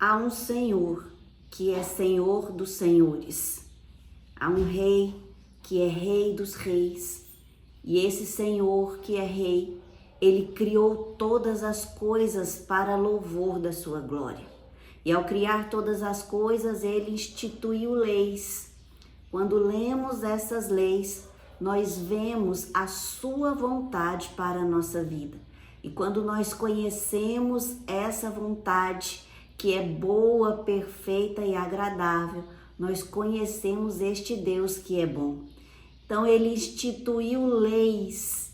Há um Senhor que é Senhor dos senhores. Há um Rei que é Rei dos reis. E esse Senhor que é Rei, Ele criou todas as coisas para louvor da sua glória. E ao criar todas as coisas, Ele instituiu leis. Quando lemos essas leis, nós vemos a sua vontade para a nossa vida. E quando nós conhecemos essa vontade, que é boa, perfeita e agradável, nós conhecemos este Deus que é bom. Então Ele instituiu leis,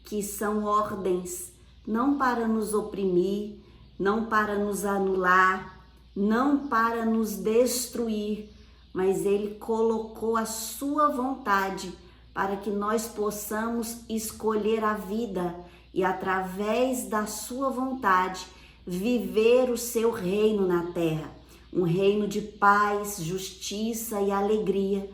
que são ordens, não para nos oprimir, não para nos anular, não para nos destruir, mas Ele colocou a sua vontade para que nós possamos escolher a vida e através da sua vontade viver o seu reino na terra, um reino de paz, justiça e alegria,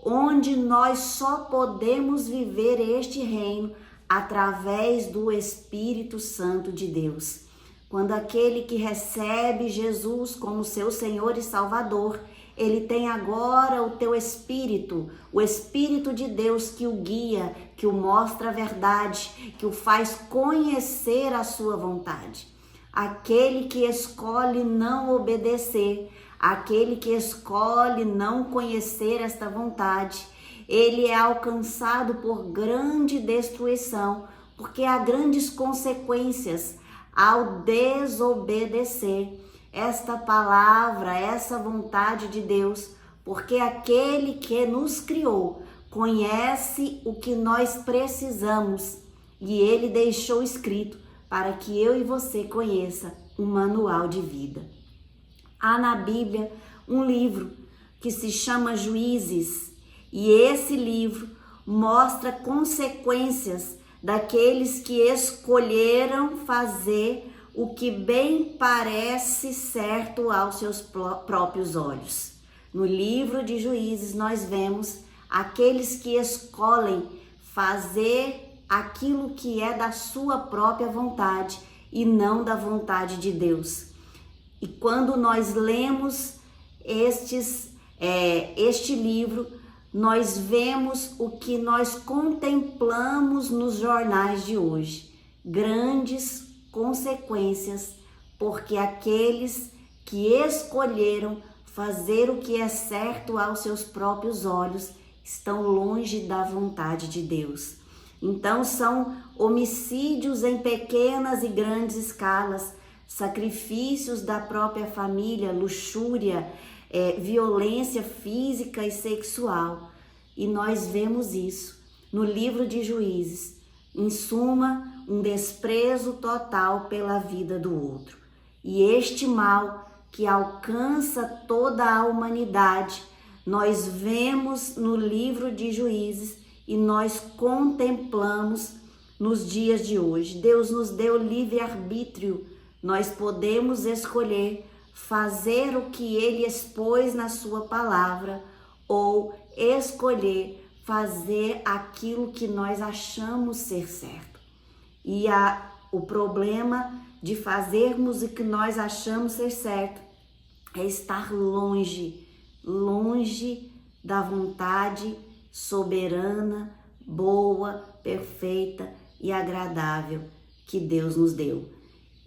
onde nós só podemos viver este reino através do Espírito Santo de Deus. Quando aquele que recebe Jesus como seu Senhor e Salvador, ele tem agora o teu Espírito, o Espírito de Deus que o guia, que o mostra a verdade, que o faz conhecer a sua vontade. Aquele que escolhe não obedecer, aquele que escolhe não conhecer esta vontade, ele é alcançado por grande destruição, porque há grandes consequências ao desobedecer esta palavra, essa vontade de Deus, porque aquele que nos criou conhece o que nós precisamos e ele deixou escrito para que eu e você conheça um manual de vida. Há na Bíblia um livro que se chama Juízes e esse livro mostra consequências daqueles que escolheram fazer o que bem parece certo aos seus próprios olhos. No livro de Juízes nós vemos aqueles que escolhem fazer aquilo que é da sua própria vontade e não da vontade de Deus. E quando nós lemos este livro, nós vemos o que nós contemplamos nos jornais de hoje. Grandes consequências, porque aqueles que escolheram fazer o que é certo aos seus próprios olhos estão longe da vontade de Deus. Então são homicídios em pequenas e grandes escalas, sacrifícios da própria família, luxúria, violência física e sexual. E nós vemos isso no livro de Juízes. Em suma, um desprezo total pela vida do outro. E este mal que alcança toda a humanidade, nós vemos no livro de Juízes e nós contemplamos nos dias de hoje. Deus nos deu livre-arbítrio. Nós podemos escolher fazer o que Ele expôs na sua palavra ou escolher fazer aquilo que nós achamos ser certo. E o problema de fazermos o que nós achamos ser certo é estar longe da vontade soberana, boa, perfeita e agradável que Deus nos deu.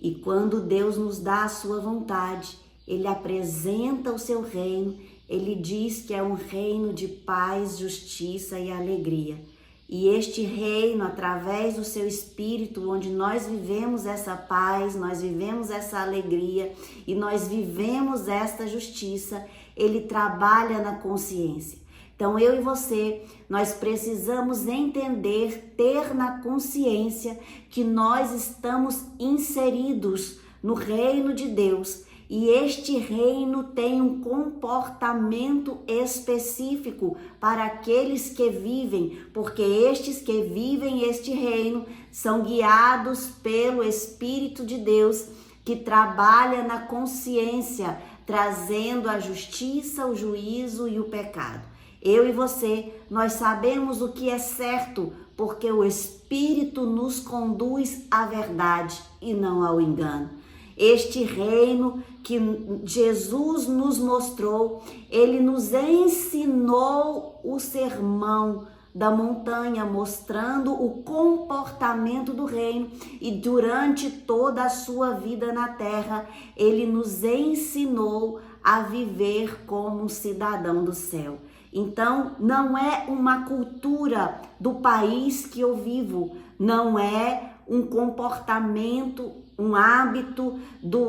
E quando Deus nos dá a sua vontade, Ele apresenta o seu reino, Ele diz que é um reino de paz, justiça e alegria. E este reino, através do seu Espírito, onde nós vivemos essa paz, nós vivemos essa alegria e nós vivemos esta justiça, Ele trabalha na consciência. Então eu e você, nós precisamos entender, ter na consciência que nós estamos inseridos no reino de Deus e este reino tem um comportamento específico para aqueles que vivem, porque estes que vivem este reino são guiados pelo Espírito de Deus que trabalha na consciência, trazendo a justiça, o juízo e o pecado. Eu e você, nós sabemos o que é certo, porque o Espírito nos conduz à verdade e não ao engano. Este reino que Jesus nos mostrou, ele nos ensinou o sermão da montanha, mostrando o comportamento do reino, e durante toda a sua vida na terra, ele nos ensinou a viver como um cidadão do céu. Então, não é uma cultura do país que eu vivo, não é um comportamento, um hábito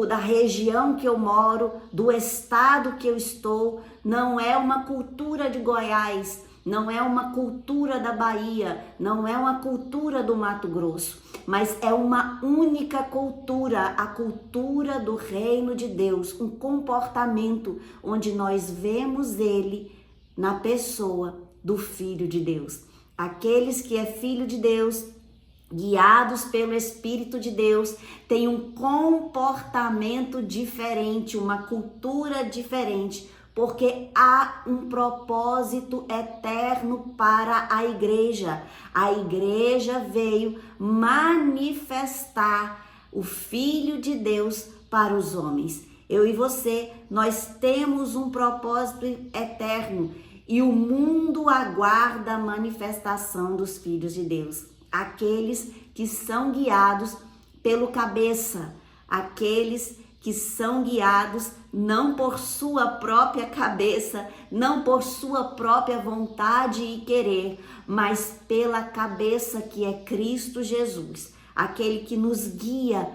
da região que eu moro, do estado que eu estou, não é uma cultura de Goiás, não é uma cultura da Bahia, não é uma cultura do Mato Grosso, mas é uma única cultura, a cultura do reino de Deus, um comportamento onde nós vemos ele na pessoa do Filho de Deus. Aqueles que é filho de Deus, guiados pelo Espírito de Deus, têm um comportamento diferente, uma cultura diferente, porque há um propósito eterno para a igreja. A igreja veio manifestar o Filho de Deus para os homens. Eu e você, nós temos um propósito eterno e o mundo aguarda a manifestação dos filhos de Deus. Aqueles que são guiados pelo cabeça, aqueles que são guiados não por sua própria cabeça, não por sua própria vontade e querer, mas pela cabeça que é Cristo Jesus, aquele que nos guia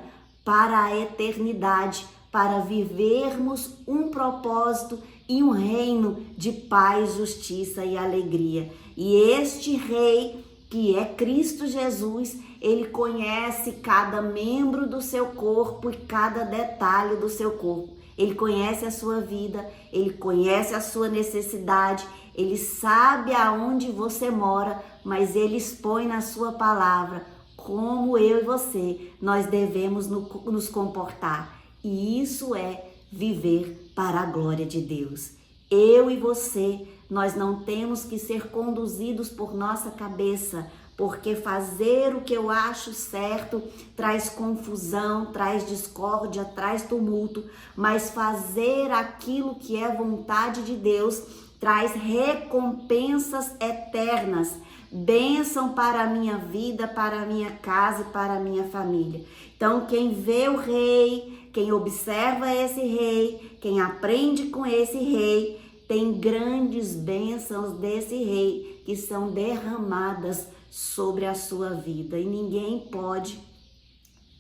para a eternidade, para vivermos um propósito e um reino de paz, justiça e alegria. E este rei, que é Cristo Jesus, ele conhece cada membro do seu corpo e cada detalhe do seu corpo. Ele conhece a sua vida, ele conhece a sua necessidade, ele sabe aonde você mora, mas ele expõe na sua palavra como eu e você, nós devemos nos comportar. E isso é viver para a glória de Deus. Eu e você, nós não temos que ser conduzidos por nossa cabeça, porque fazer o que eu acho certo traz confusão, traz discórdia, traz tumulto, mas fazer aquilo que é vontade de Deus traz recompensas eternas, bênção para a minha vida, para a minha casa e para a minha família. Então, quem vê o rei, quem observa esse rei, quem aprende com esse rei, tem grandes bênçãos desse rei que são derramadas sobre a sua vida, e ninguém pode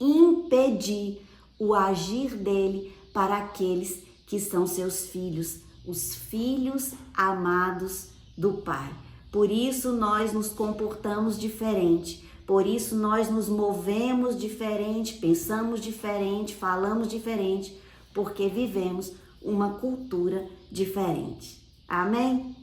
impedir o agir dele para aqueles que são seus filhos, os filhos amados do Pai. Por isso nós nos comportamos diferente, por isso nós nos movemos diferente, pensamos diferente, falamos diferente, porque vivemos uma cultura diferente. Amém?